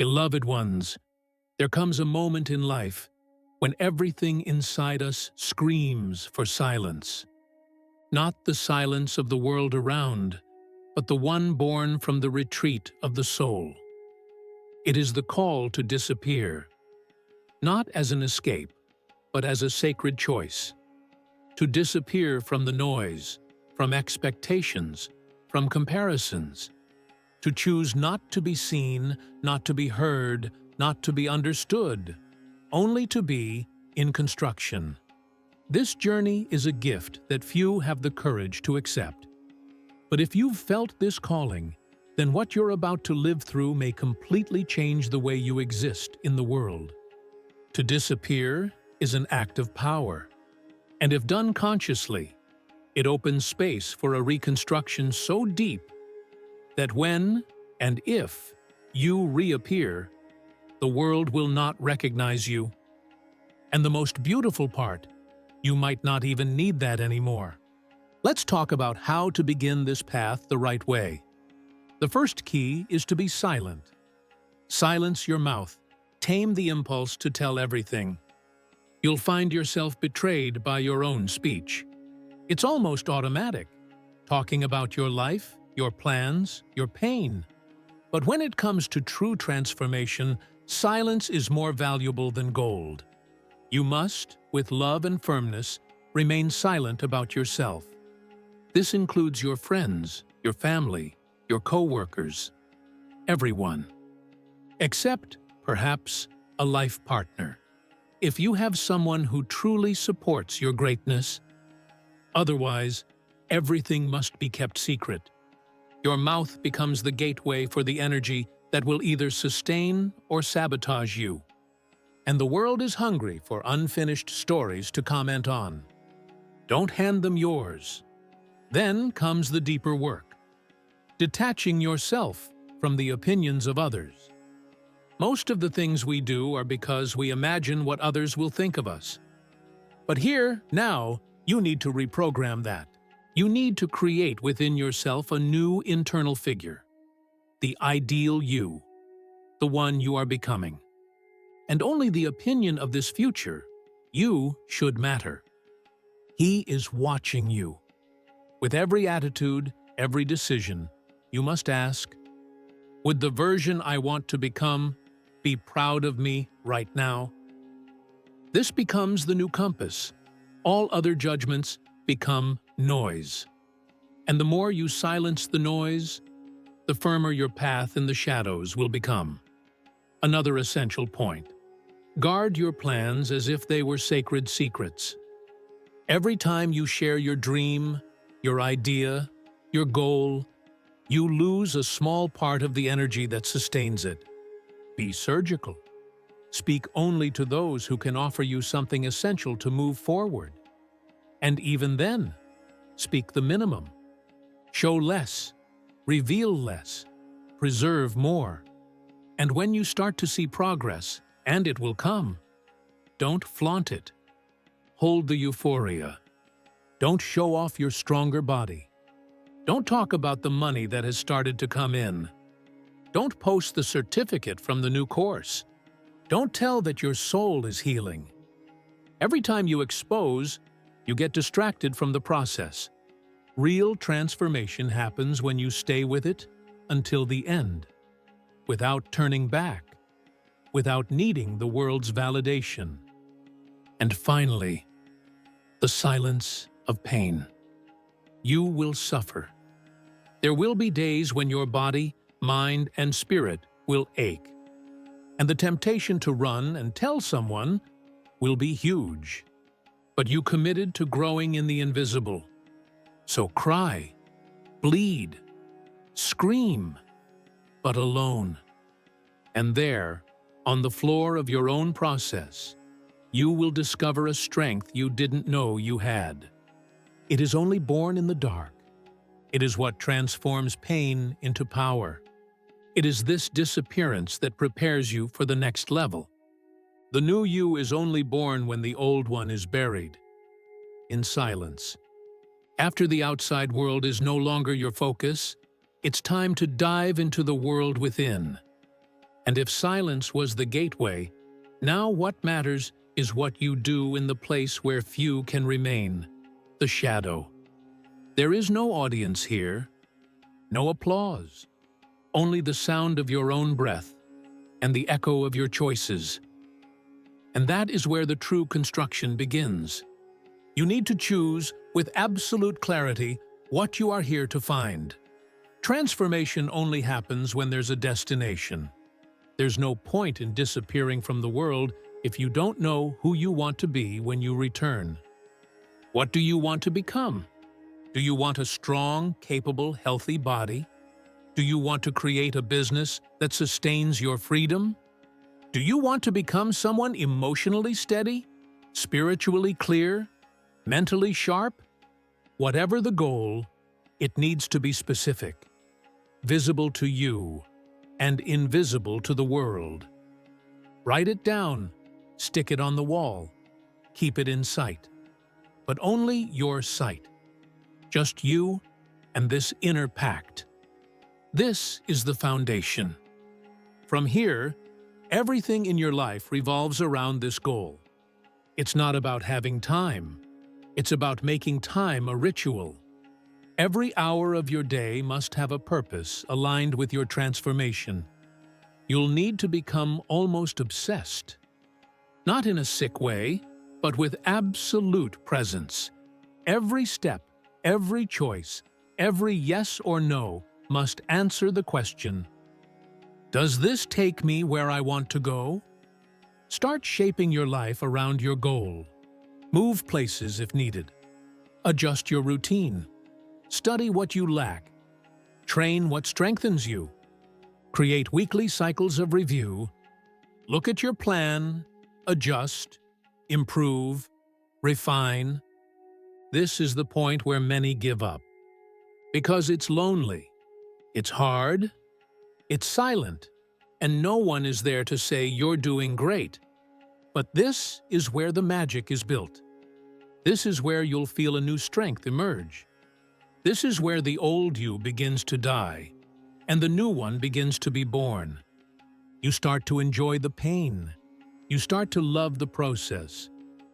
Beloved ones, there comes a moment in life when everything inside us screams for silence. Not the silence of the world around, but the one born from the retreat of the soul. It is the call to disappear, not as an escape, but as a sacred choice. To disappear from the noise, from expectations, from comparisons. To choose not to be seen, not to be heard, not to be understood, only to be in construction. This journey is a gift that few have the courage to accept. But if you've felt this calling, then what you're about to live through may completely change the way you exist in the world. To disappear is an act of power, and if done consciously, it opens space for a reconstruction so deep that when and if you reappear, the world will not recognize you. And the most beautiful part, you might not even need that anymore. Let's talk about how to begin this path the right way. The first key is to be silent. Silence your mouth. Tame the impulse to tell everything. You'll find yourself betrayed by your own speech. It's almost automatic, talking about your life, your plans, your pain. But when it comes to true transformation, silence is more valuable than gold. You must, with love and firmness, remain silent about yourself. This includes your friends, your family, your co-workers, everyone. Except, perhaps, a life partner. If you have someone who truly supports your greatness, otherwise, everything must be kept secret. Your mouth becomes the gateway for the energy that will either sustain or sabotage you. And the world is hungry for unfinished stories to comment on. Don't hand them yours. Then comes the deeper work, detaching yourself from the opinions of others. Most of the things we do are because we imagine what others will think of us. But here, now, you need to reprogram that. You need to create within yourself a new internal figure, the ideal you, the one you are becoming. And only the opinion of this future, you, should matter. He is watching you. With every attitude, every decision, you must ask, would the version I want to become be proud of me right now? This becomes the new compass. All other judgments become noise. And the more you silence the noise, the firmer your path in the shadows will become. Another essential point. Guard your plans as if they were sacred secrets. Every time you share your dream, your idea, your goal, you lose a small part of the energy that sustains it. Be surgical. Speak only to those who can offer you something essential to move forward. And even then, speak the minimum. Show less, reveal less, preserve more. And when you start to see progress, and it will come, don't flaunt it. Hold the euphoria. Don't show off your stronger body. Don't talk about the money that has started to come in. Don't post the certificate from the new course. Don't tell that your soul is healing. Every time you expose, you get distracted from the process. Real transformation happens when you stay with it until the end, without turning back, without needing the world's validation. And finally, the silence of pain. You will suffer. There will be days when your body, mind, and spirit will ache. And the temptation to run and tell someone will be huge. But you committed to growing in the invisible. So cry, bleed, scream, but alone. And there, on the floor of your own process, you will discover a strength you didn't know you had. It is only born in the dark. It is what transforms pain into power. It is this disappearance that prepares you for the next level. The new you is only born when the old one is buried, in silence. After the outside world is no longer your focus, it's time to dive into the world within. And if silence was the gateway, now what matters is what you do in the place where few can remain, the shadow. There is no audience here, no applause, only the sound of your own breath and the echo of your choices. And that is where the true construction begins. You need to choose with absolute clarity what you are here to find. Transformation only happens when there's a destination. There's no point in disappearing from the world if you don't know who you want to be when you return. What do you want to become? Do you want a strong, capable, healthy body? Do you want to create a business that sustains your freedom? Do you want to become someone emotionally steady, spiritually clear, mentally sharp? Whatever the goal, it needs to be specific, visible to you, and invisible to the world. Write it down, stick it on the wall, keep it in sight. But only your sight. Just you and this inner pact. This is the foundation. From here, everything in your life revolves around this goal. It's not about having time. It's about making time a ritual. Every hour of your day must have a purpose aligned with your transformation. You'll need to become almost obsessed. Not in a sick way, but with absolute presence. Every step, every choice, every yes or no must answer the question, does this take me where I want to go? Start shaping your life around your goal. Move places if needed. Adjust your routine. Study what you lack. Train what strengthens you. Create weekly cycles of review. Look at your plan, adjust, improve, refine. This is the point where many give up. Because it's lonely, it's hard, it's silent, and no one is there to say you're doing great. But this is where the magic is built. This is where you'll feel a new strength emerge. This is where the old you begins to die, and the new one begins to be born. You start to enjoy the pain. You start to love the process.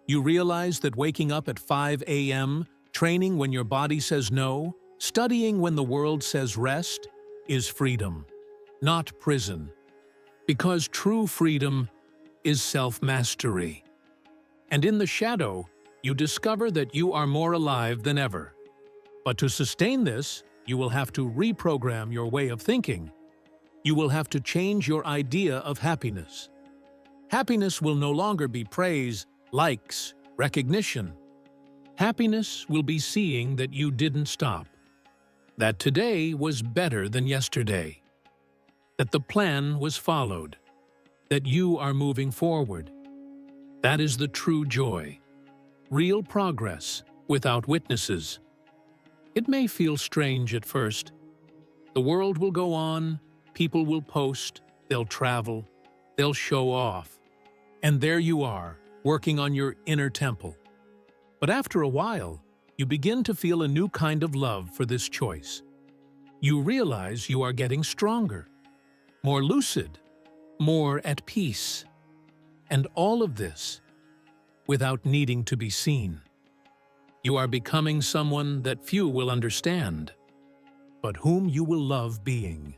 You realize that waking up at 5 a.m., training when your body says no, studying when the world says rest, is freedom, not prison. Because true freedom is self-mastery. And in the shadow, you discover that you are more alive than ever. But to sustain this, you will have to reprogram your way of thinking. You will have to change your idea of happiness. Happiness will no longer be praise, likes, recognition. Happiness will be seeing that you didn't stop, that today was better than yesterday, that the plan was followed, that you are moving forward. That is the true joy, real progress without witnesses. It may feel strange at first. The world will go on, people will post, they'll travel, they'll show off. And there you are, working on your inner temple. But after a while, you begin to feel a new kind of love for this choice. You realize you are getting stronger, more lucid, more at peace. And all of this without needing to be seen. You are becoming someone that few will understand, but whom you will love being.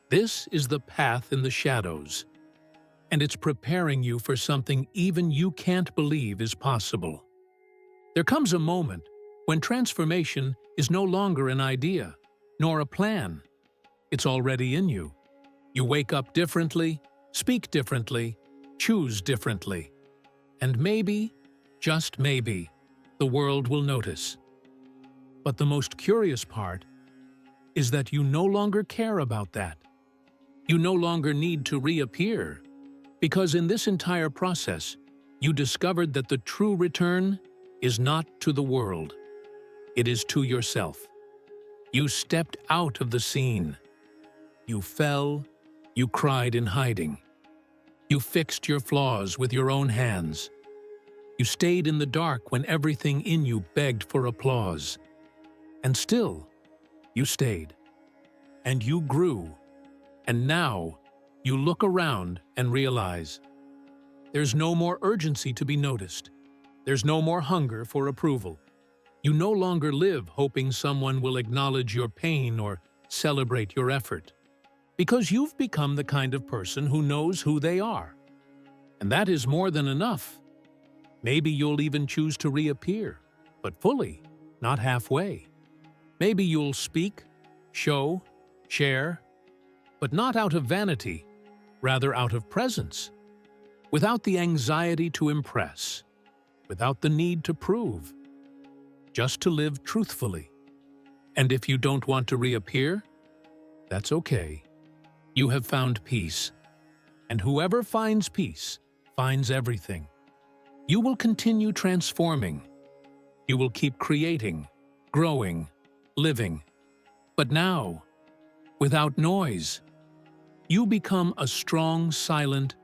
This is the path in the shadows, and it's preparing you for something even you can't believe is possible. There comes a moment when transformation is no longer an idea, nor a plan. It's already in you. You wake up differently, speak differently, choose differently. And maybe, just maybe, the world will notice. But the most curious part is that you no longer care about that. You no longer need to reappear, because in this entire process, you discovered that the true return is not to the world. It is to yourself. You stepped out of the scene. You fell, you cried in hiding. You fixed your flaws with your own hands. You stayed in the dark when everything in you begged for applause. And still, you stayed. And you grew. And now, you look around and realize there's no more urgency to be noticed. There's no more hunger for approval. You no longer live hoping someone will acknowledge your pain or celebrate your effort, because you've become the kind of person who knows who they are. And that is more than enough. Maybe you'll even choose to reappear, but fully, not halfway. Maybe you'll speak, show, share, but not out of vanity, rather out of presence, without the anxiety to impress, without the need to prove, just to live truthfully. And if you don't want to reappear, that's okay. You have found peace, and whoever finds peace finds everything. You will continue transforming. You will keep creating, growing, living. But now, without noise, you become a strong, silent,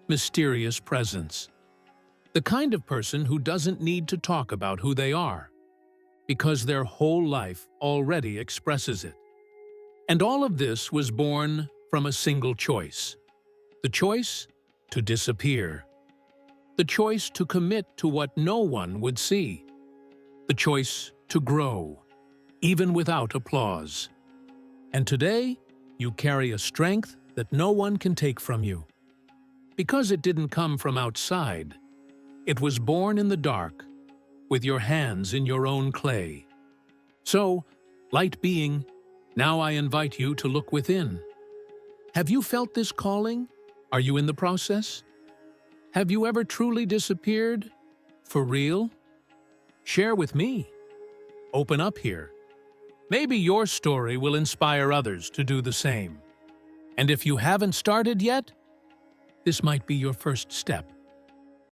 mysterious presence. The kind of person who doesn't need to talk about who they are, because their whole life already expresses it. And all of this was born from a single choice. The choice to disappear. The choice to commit to what no one would see. The choice to grow, even without applause. And today, you carry a strength that no one can take from you. Because it didn't come from outside, it was born in the dark, with your hands in your own clay. So, light being, now I invite you to look within. Have you felt this calling? Are you in the process? Have you ever truly disappeared? For real? Share with me. Open up here. Maybe your story will inspire others to do the same. And if you haven't started yet, this might be your first step.